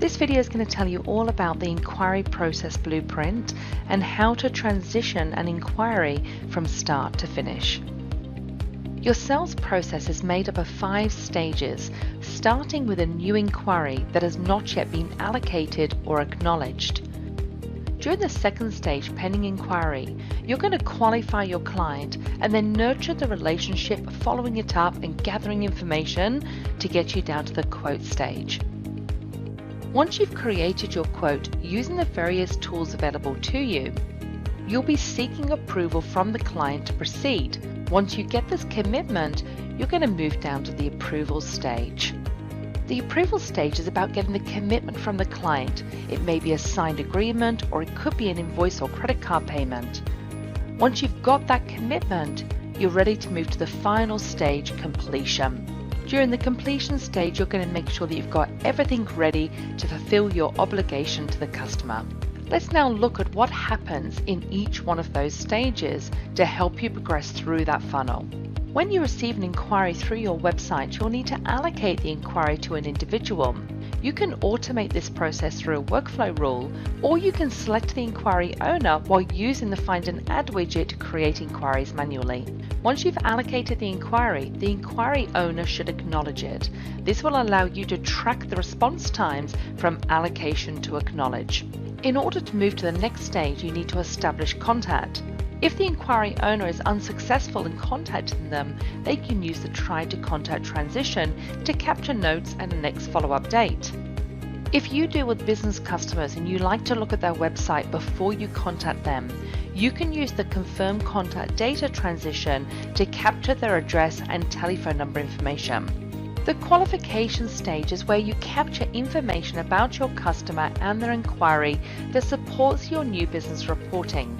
This video is going to tell you all about the inquiry process blueprint and how to transition an inquiry from start to finish. Your sales process is made up of 5 stages, starting with a new inquiry that has not yet been allocated or acknowledged. During the second stage, pending inquiry, you're going to qualify your client and then nurture the relationship, following it up and gathering information to get you down to the quote stage. Once you've created your quote using the various tools available to you, you'll be seeking approval from the client to proceed. Once you get this commitment, you're going to move down to the approval stage. The approval stage is about getting the commitment from the client. It may be a signed agreement, or it could be an invoice or credit card payment. Once you've got that commitment, you're ready to move to the final stage, completion. During the completion stage, you're going to make sure that you've got everything ready to fulfill your obligation to the customer. Let's now look at what happens in each one of those stages to help you progress through that funnel. When you receive an inquiry through your website, you'll need to allocate the inquiry to an individual. You can automate this process through a workflow rule, or you can select the inquiry owner while using the Find and Add widget to create inquiries manually. Once you've allocated the inquiry owner should acknowledge it. This will allow you to track the response times from allocation to acknowledge. In order to move to the next stage, you need to establish contact. If the inquiry owner is unsuccessful in contacting them, they can use the Try to Contact transition to capture notes and a next follow-up date. If you deal with business customers and you like to look at their website before you contact them, you can use the Confirm Contact Data transition to capture their address and telephone number information. The qualification stage is where you capture information about your customer and their inquiry that supports your new business reporting.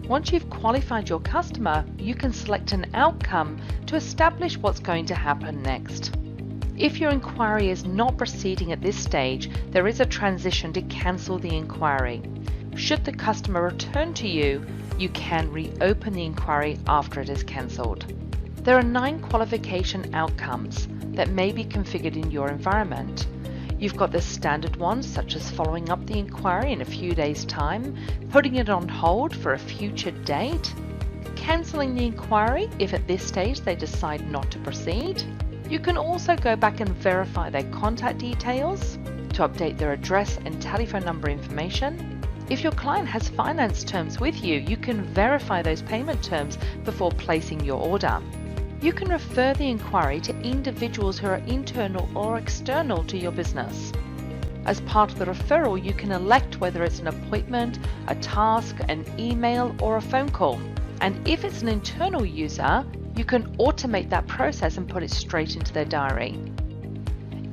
Once you've qualified your customer, you can select an outcome to establish what's going to happen next. If your inquiry is not proceeding at this stage, there is a transition to cancel the inquiry. Should the customer return to you, you can reopen the inquiry after it is cancelled. There are 9 qualification outcomes that may be configured in your environment. You've got the standard ones, such as following up the inquiry in a few days' time, putting it on hold for a future date, cancelling the inquiry if at this stage they decide not to proceed. You can also go back and verify their contact details to update their address and telephone number information. If your client has finance terms with you, you can verify those payment terms before placing your order. You can refer the inquiry to individuals who are internal or external to your business. As part of the referral, you can elect whether it's an appointment, a task, an email, or a phone call. And if it's an internal user, you can automate that process and put it straight into their diary.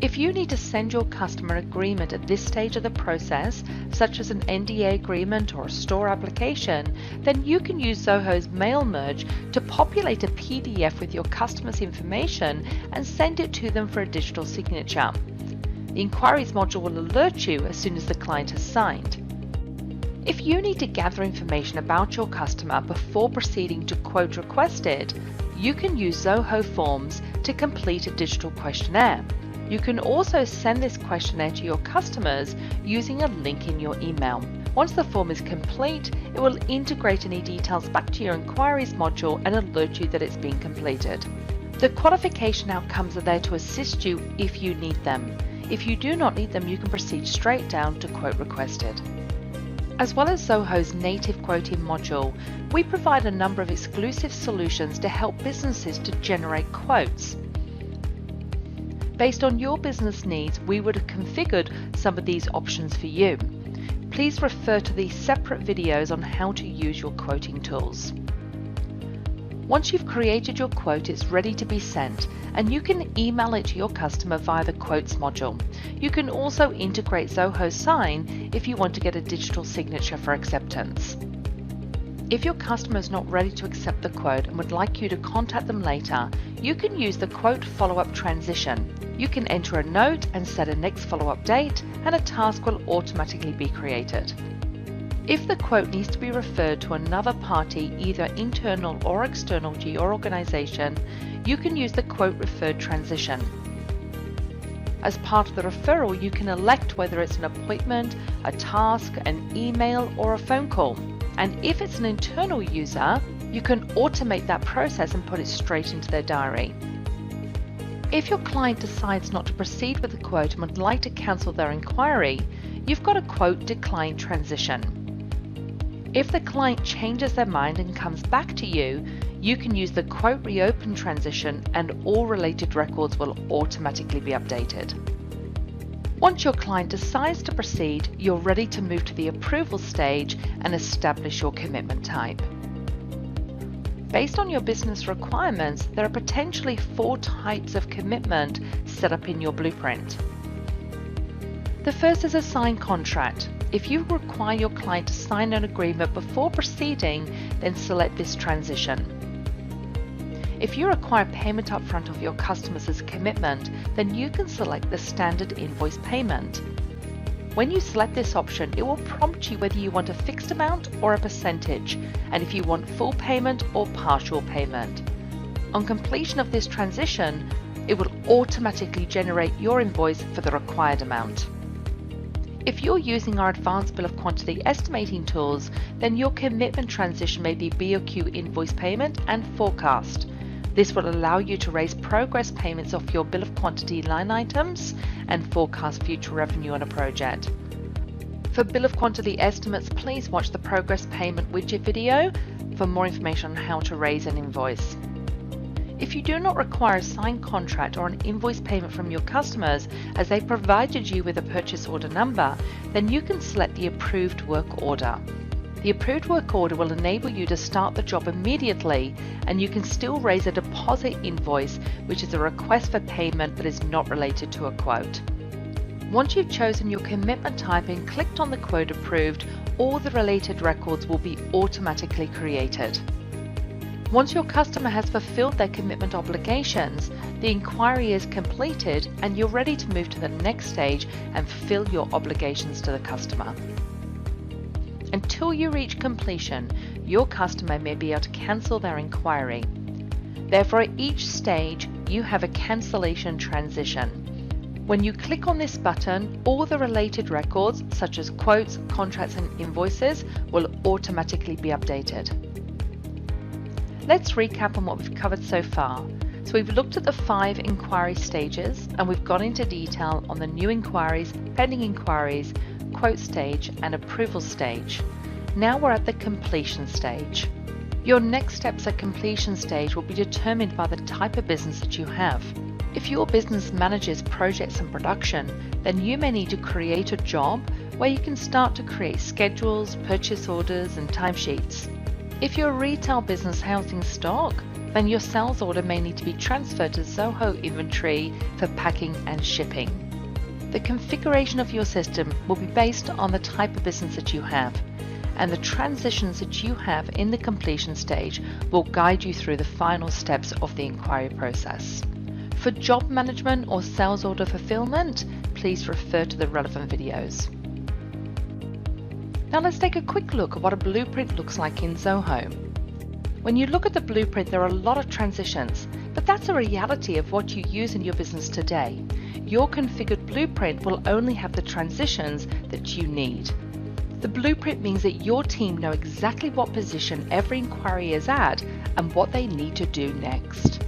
If you need to send your customer an agreement at this stage of the process, such as an NDA agreement or a store application, then you can use Zoho's Mail Merge to populate a PDF with your customer's information and send it to them for a digital signature. The Inquiries module will alert you as soon as the client has signed. If you need to gather information about your customer before proceeding to quote requested, you can use Zoho Forms to complete a digital questionnaire. You can also send this questionnaire to your customers using a link in your email. Once the form is complete, it will integrate any details back to your Inquiries module and alert you that it's been completed. The qualification outcomes are there to assist you if you need them. If you do not need them, you can proceed straight down to quote requested. As well as Zoho's native quoting module, we provide a number of exclusive solutions to help businesses to generate quotes. Based on your business needs, we would have configured some of these options for you. Please refer to these separate videos on how to use your quoting tools. Once you've created your quote, it's ready to be sent, and you can email it to your customer via the Quotes module. You can also integrate Zoho Sign if you want to get a digital signature for acceptance. If your customer is not ready to accept the quote and would like you to contact them later, you can use the Quote Follow-up transition. You can enter a note and set a next follow-up date, and a task will automatically be created. If the quote needs to be referred to another party, either internal or external to your organization, you can use the Quote Referred transition. As part of the referral, you can elect whether it's an appointment, a task, an email, or a phone call. And if it's an internal user, you can automate that process and put it straight into their diary. If your client decides not to proceed with the quote and would like to cancel their inquiry, you've got a quote decline transition. If the client changes their mind and comes back to you, you can use the quote reopen transition and all related records will automatically be updated. Once your client decides to proceed, you're ready to move to the approval stage and establish your commitment type. Based on your business requirements, there are potentially 4 types of commitment set up in your blueprint. The first is a signed contract. If you require your client to sign an agreement before proceeding, then select this transition. If you require payment upfront of your customers as a commitment, then you can select the standard invoice payment. When you select this option, it will prompt you whether you want a fixed amount or a percentage, and if you want full payment or partial payment. On completion of this transition, it will automatically generate your invoice for the required amount. If you're using our advanced bill of quantity estimating tools, then your commitment transition may be BOQ invoice payment and forecast. This will allow you to raise progress payments off your bill of quantity line items and forecast future revenue on a project. For bill of quantity estimates, please watch the progress payment widget video for more information on how to raise an invoice. If you do not require a signed contract or an invoice payment from your customers as they provided you with a purchase order number, then you can select the approved work order. The approved work order will enable you to start the job immediately, and you can still raise a deposit invoice, which is a request for payment but is not related to a quote. Once you've chosen your commitment type and clicked on the quote approved, all the related records will be automatically created. Once your customer has fulfilled their commitment obligations, the inquiry is completed and you're ready to move to the next stage and fulfill your obligations to the customer. Until you reach completion, your customer may be able to cancel their inquiry. Therefore, at each stage, you have a cancellation transition. When you click on this button, all the related records, such as quotes, contracts, and invoices, will automatically be updated. Let's recap on what we've covered so far. So we've looked at the 5 inquiry stages, and we've gone into detail on the new inquiries, pending inquiries, quote stage, and approval stage. Now we're at the completion stage. Your next steps at completion stage will be determined by the type of business that you have. If your business manages projects and production, then you may need to create a job where you can start to create schedules, purchase orders, and timesheets. If you're a retail business housing stock, then your sales order may need to be transferred to Zoho inventory for packing and shipping. The configuration of your system will be based on the type of business that you have, and the transitions that you have in the completion stage will guide you through the final steps of the inquiry process. For job management or sales order fulfillment, please refer to the relevant videos. Now let's take a quick look at what a blueprint looks like in Zoho. When you look at the blueprint, there are a lot of transitions, but that's a reality of what you use in your business today. Your configured blueprint will only have the transitions that you need. The blueprint means that your team know exactly what position every inquiry is at and what they need to do next.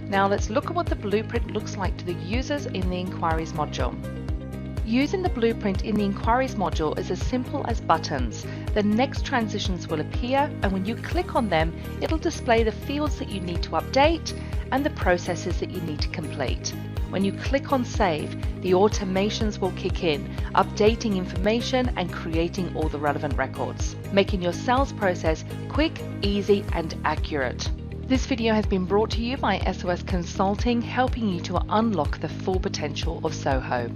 Now let's look at what the blueprint looks like to the users in the Inquiries module. Using the blueprint in the Inquiries module is as simple as buttons. The next transitions will appear, and when you click on them, it'll display the fields that you need to update and the processes that you need to complete. When you click on Save, the automations will kick in, updating information and creating all the relevant records, making your sales process quick, easy, and accurate. This video has been brought to you by SOS Consulting, helping you to unlock the full potential of Zoho.